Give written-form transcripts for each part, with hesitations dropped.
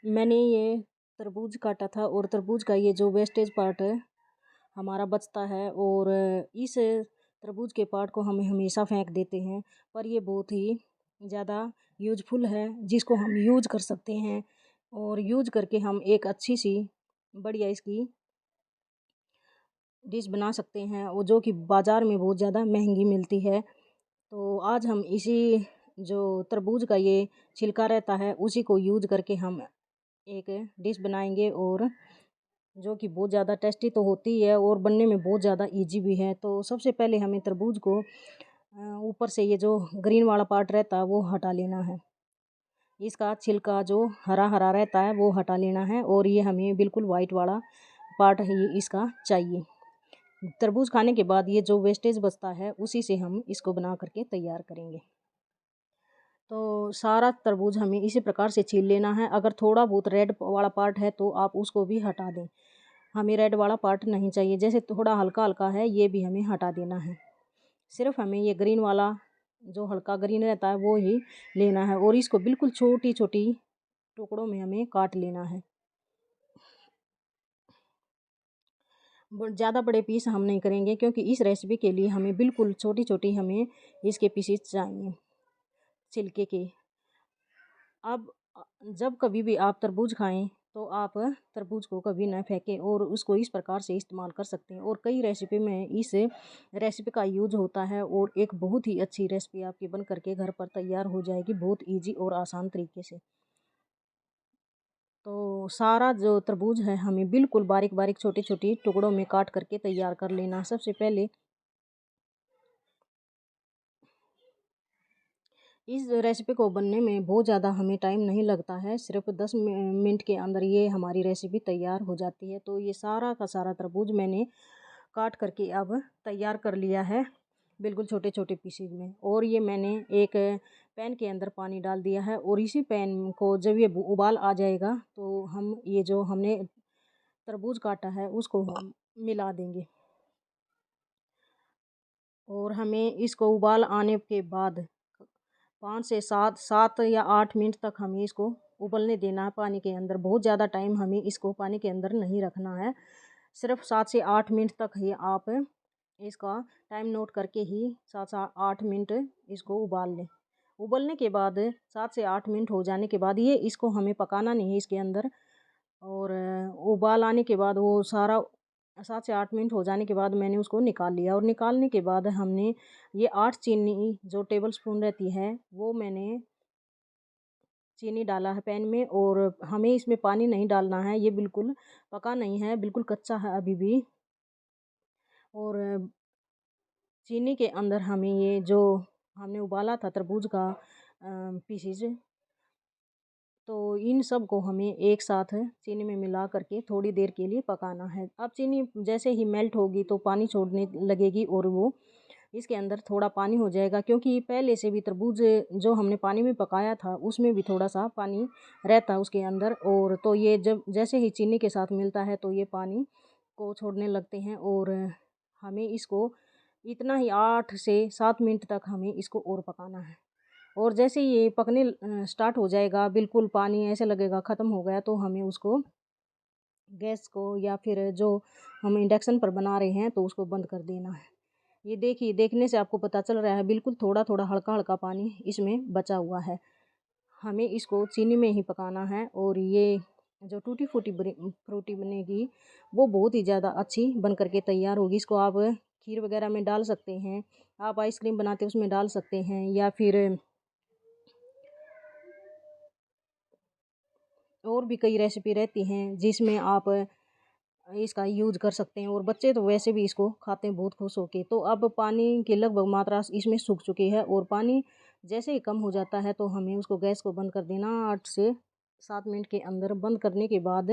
मैंने ये तरबूज काटा था और तरबूज का ये जो वेस्टेज पार्ट है हमारा बचता है और इस तरबूज के पार्ट को हम हमेशा फेंक देते हैं, पर ये बहुत ही ज़्यादा यूजफुल है जिसको हम यूज कर सकते हैं और यूज करके हम एक अच्छी सी बढ़िया इसकी डिश बना सकते हैं और जो कि बाज़ार में बहुत ज़्यादा महंगी मिलती है। तो आज हम इसी जो तरबूज का ये छिलका रहता है उसी को यूज करके हम एक डिश बनाएंगे और जो कि बहुत ज़्यादा टेस्टी तो होती है और बनने में बहुत ज़्यादा इजी भी है। तो सबसे पहले हमें तरबूज को ऊपर से ये जो ग्रीन वाला पार्ट रहता है वो हटा लेना है। इसका छिलका जो हरा हरा रहता है वो हटा लेना है और ये हमें बिल्कुल वाइट वाला पार्ट ही इसका चाहिए। तरबूज खाने के बाद ये जो वेस्टेज बचता है उसी से हम इसको बना करके तैयार करेंगे। तो सारा तरबूज हमें इसी प्रकार से छील लेना है। अगर थोड़ा बहुत रेड वाला पार्ट है तो आप उसको भी हटा दें। हमें रेड वाला पार्ट नहीं चाहिए, जैसे थोड़ा हल्का हल्का है ये भी हमें हटा देना है। सिर्फ हमें ये ग्रीन वाला जो हल्का ग्रीन रहता है वो ही लेना है और इसको बिल्कुल छोटी छोटी टुकड़ों में हमें काट लेना है। ज़्यादा बड़े पीस हम नहीं करेंगे क्योंकि इस रेसिपी के लिए हमें बिल्कुल छोटी छोटी हमें इसके पीसेस चाहिए छिलके के। अब जब कभी भी आप तरबूज खाएं तो आप तरबूज को कभी ना फेंकें और उसको इस प्रकार से इस्तेमाल कर सकते हैं और कई रेसिपी में इस रेसिपी का यूज होता है और एक बहुत ही अच्छी रेसिपी आपकी बन करके घर पर तैयार हो जाएगी बहुत इजी और आसान तरीके से। तो सारा जो तरबूज है हमें बिल्कुल बारीक बारीक छोटी छोटी टुकड़ों में काट करके तैयार कर लेना। सबसे पहले इस रेसिपी को बनने में बहुत ज़्यादा हमें टाइम नहीं लगता है, सिर्फ 10 मिनट के अंदर ये हमारी रेसिपी तैयार हो जाती है। तो ये सारा का सारा तरबूज मैंने काट करके अब तैयार कर लिया है बिल्कुल छोटे छोटे पीसेज में और ये मैंने एक पैन के अंदर पानी डाल दिया है और इसी पैन को जब ये उबाल आ जाएगा तो हम ये जो हमने तरबूज काटा है उसको हम मिला देंगे और हमें इसको उबाल आने के बाद 5 से 7 या 8 मिनट तक हमें इसको उबलने देना है पानी के अंदर। बहुत ज़्यादा टाइम हमें इसको पानी के अंदर नहीं रखना है, सिर्फ 7 से 8 मिनट तक ही आप इसका टाइम नोट करके ही 7 से 8 मिनट इसको उबाल लें। उबलने के बाद 7 से 8 मिनट हो जाने के बाद ये इसको हमें पकाना नहीं है इसके अंदर और उबाल आने के बाद वो सारा 7 से 8 मिनट हो जाने के बाद मैंने उसको निकाल लिया और निकालने के बाद हमने ये 8 चीनी जो टेबल स्पून रहती है वो मैंने चीनी डाला है पैन में और हमें इसमें पानी नहीं डालना है, ये बिल्कुल पका नहीं है, बिल्कुल कच्चा है अभी भी। और चीनी के अंदर हमें ये जो हमने उबाला था तरबूज का पीसेज तो इन सब को हमें एक साथ चीनी में मिला करके थोड़ी देर के लिए पकाना है। अब चीनी जैसे ही मेल्ट होगी तो पानी छोड़ने लगेगी और वो इसके अंदर थोड़ा पानी हो जाएगा क्योंकि पहले से भी तरबूज जो हमने पानी में पकाया था उसमें भी थोड़ा सा पानी रहता है उसके अंदर और तो ये जब जैसे ही चीनी के साथ मिलता है तो ये पानी को छोड़ने लगते हैं और हमें इसको इतना ही 8 से 7 मिनट तक हमें इसको और पकाना है। और जैसे ही ये पकने स्टार्ट हो जाएगा बिल्कुल पानी ऐसे लगेगा ख़त्म हो गया तो हमें उसको गैस को या फिर जो हम इंडक्शन पर बना रहे हैं तो उसको बंद कर देना है। ये देखिए देखने से आपको पता चल रहा है बिल्कुल थोड़ा थोड़ा हल्का हल्का पानी इसमें बचा हुआ है। हमें इसको चीनी में ही पकाना है और ये जो टूटी फूटी फ्रूटी बनेगी वो बहुत ही ज़्यादा अच्छी बन करके तैयार होगी। इसको आप खीर वगैरह में डाल सकते हैं, आप आइसक्रीम बनाते उसमें डाल सकते हैं या फिर और भी कई रेसिपी रहती हैं जिसमें आप इसका यूज कर सकते हैं और बच्चे तो वैसे भी इसको खाते हैं बहुत खुश होके। तो अब पानी की लगभग मात्रा इसमें सूख चुकी है और पानी जैसे ही कम हो जाता है तो हमें उसको गैस को बंद कर देना 8 से 7 मिनट के अंदर। बंद करने के बाद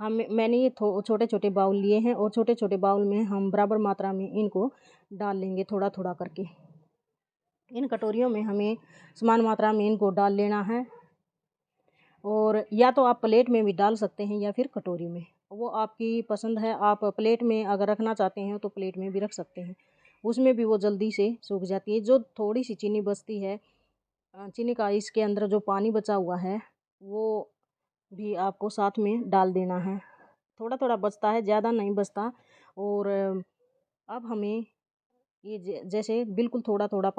मैंने ये छोटे छोटे बाउल लिए हैं और छोटे छोटे बाउल में हम बराबर मात्रा में इनको डाल लेंगे थोड़ा थोड़ा करके। इन कटोरियों में हमें समान मात्रा में इनको डाल लेना है और या तो आप प्लेट में भी डाल सकते हैं या फिर कटोरी में, वो आपकी पसंद है। आप प्लेट में अगर रखना चाहते हैं तो प्लेट में भी रख सकते हैं, उसमें भी वो जल्दी से सूख जाती है। जो थोड़ी सी चीनी बचती है चीनी का इसके अंदर जो पानी बचा हुआ है वो भी आपको साथ में डाल देना है। थोड़ा थोड़ा बचता है, ज़्यादा नहीं बचता। और अब हमें ये जैसे बिल्कुल थोड़ा थोड़ा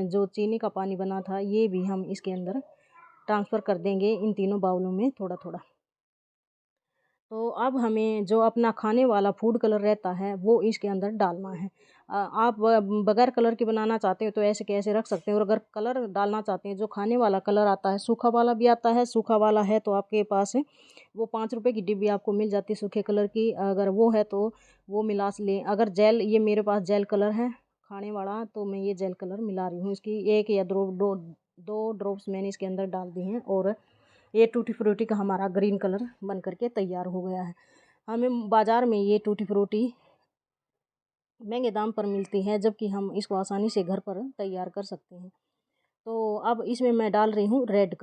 जो चीनी का पानी बना था ये भी हम इसके अंदर ट्रांसफ़र कर देंगे, इन तीनों बाउलों में थोड़ा थोड़ा। तो अब हमें जो अपना खाने वाला फूड कलर रहता है वो इसके अंदर डालना है। आप बगैर कलर के बनाना चाहते हो तो ऐसे कैसे रख सकते हो, और अगर कलर डालना चाहते हैं जो खाने वाला कलर आता है, सूखा वाला भी आता है, सूखा वाला है तो आपके पास वो 5 रुपए की डिब्बी आपको मिल जाती है सूखे कलर की, अगर वो है तो वो मिला लें। अगर जेल, ये मेरे पास जेल कलर है खाने वाला, तो मैं ये जेल कलर मिला रही हूँ। इसकी 1 या 2 ड्रॉप्स मैंने इसके अंदर डाल दी हैं और ये टूटी फ्रूटी का हमारा ग्रीन कलर बन करके तैयार हो गया है। हमें बाज़ार में ये टूटी फ्रूटी महंगे दाम पर मिलती है, जबकि हम इसको आसानी से घर पर तैयार कर सकते हैं। तो अब इसमें मैं डाल रही हूँ रेड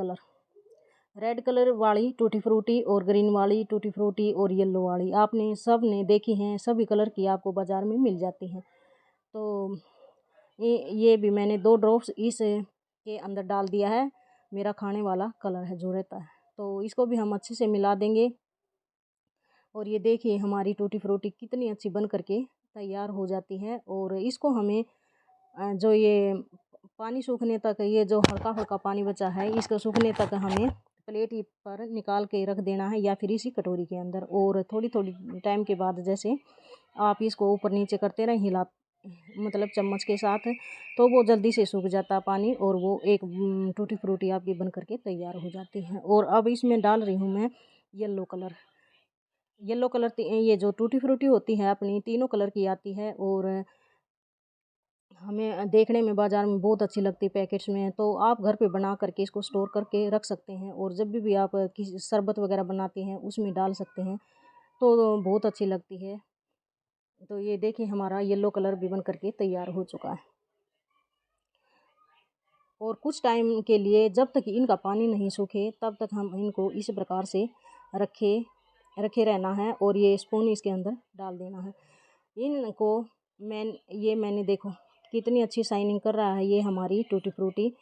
कलर वाली टूटी फ्रूटी और ग्रीन वाली टूटी फ्रूटी और येलो वाली, आपने सब ने देखी हैं, सभी कलर की आपको बाज़ार में मिल जाती हैं। तो ये भी मैंने 2 ड्रॉप्स इस के अंदर डाल दिया है, मेरा खाने वाला कलर है जो रहता है। तो इसको भी हम अच्छे से मिला देंगे। और ये देखिए हमारी टूटी फ्रूटी कितनी अच्छी बन करके तैयार हो जाती है। और इसको हमें जो ये पानी सूखने तक, ये जो हल्का हल्का पानी बचा है इसको सूखने तक हमें प्लेट पर निकाल के रख देना है, या फिर इसी कटोरी के अंदर। और थोड़ी थोड़ी टाइम के बाद जैसे आप इसको ऊपर नीचे करते रहें, हिला मतलब चम्मच के साथ, तो वो जल्दी से सूख जाता है पानी और वो एक टूटी फ्रूटी आपकी बन करके तैयार हो जाती है। और अब इसमें डाल रही हूँ मैं येलो कलर। ये जो टूटी फ्रूटी होती है अपनी तीनों कलर की आती है, और हमें देखने में बाज़ार में बहुत अच्छी लगती है पैकेट्स में। तो आप घर पे बना करके इसको स्टोर करके रख सकते हैं, और जब भी आप किसी शरबत वगैरह बनाते हैं उसमें डाल सकते हैं, तो बहुत अच्छी लगती है। तो ये देखिए हमारा येलो कलर भी बन करके तैयार हो चुका है। और कुछ टाइम के लिए, जब तक इनका पानी नहीं सूखे तब तक हम इनको इस प्रकार से रखे रखे रहना है, और ये स्पून इसके अंदर डाल देना है इनको। मैंने देखो कितनी अच्छी शाइनिंग कर रहा है ये हमारी टूटी फ्रूटी।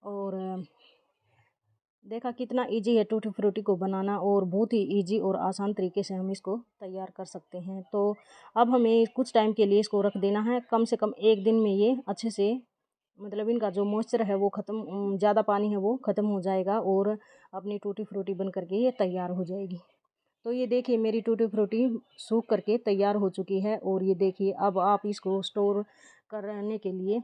और देखा कितना इजी है टूटी फ्रूटी को बनाना, और बहुत ही इजी और आसान तरीके से हम इसको तैयार कर सकते हैं। तो अब हमें कुछ टाइम के लिए इसको रख देना है, कम से कम 1 दिन में ये अच्छे से, मतलब इनका जो मॉइस्चर है वो ख़त्म, ज़्यादा पानी है वो ख़त्म हो जाएगा, और अपनी टूटी फ्रूटी बन करके ये तैयार हो जाएगी। तो ये देखिए मेरी टूटी फ्रूटी सूख करके तैयार हो चुकी है। और ये देखिए अब आप इसको स्टोर करने के लिए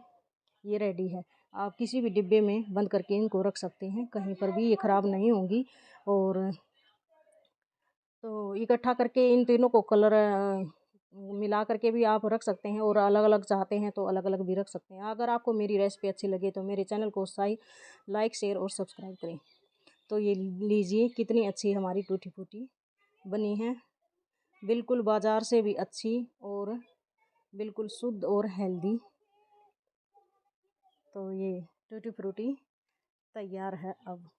ये रेडी है। आप किसी भी डिब्बे में बंद करके इनको रख सकते हैं, कहीं पर भी ये ख़राब नहीं होंगी। और तो इकट्ठा करके इन तीनों को कलर मिला करके भी आप रख सकते हैं, और अलग अलग चाहते हैं तो अलग अलग भी रख सकते हैं। अगर आपको मेरी रेसिपी अच्छी लगे तो मेरे चैनल को लाइक शेयर और सब्सक्राइब करें। तो ये लीजिए कितनी अच्छी हमारी टूटी फ्रूटी बनी है, बिल्कुल बाज़ार से भी अच्छी और बिल्कुल शुद्ध और हेल्दी। तो ये टूटी फ्रूटी तैयार है अब।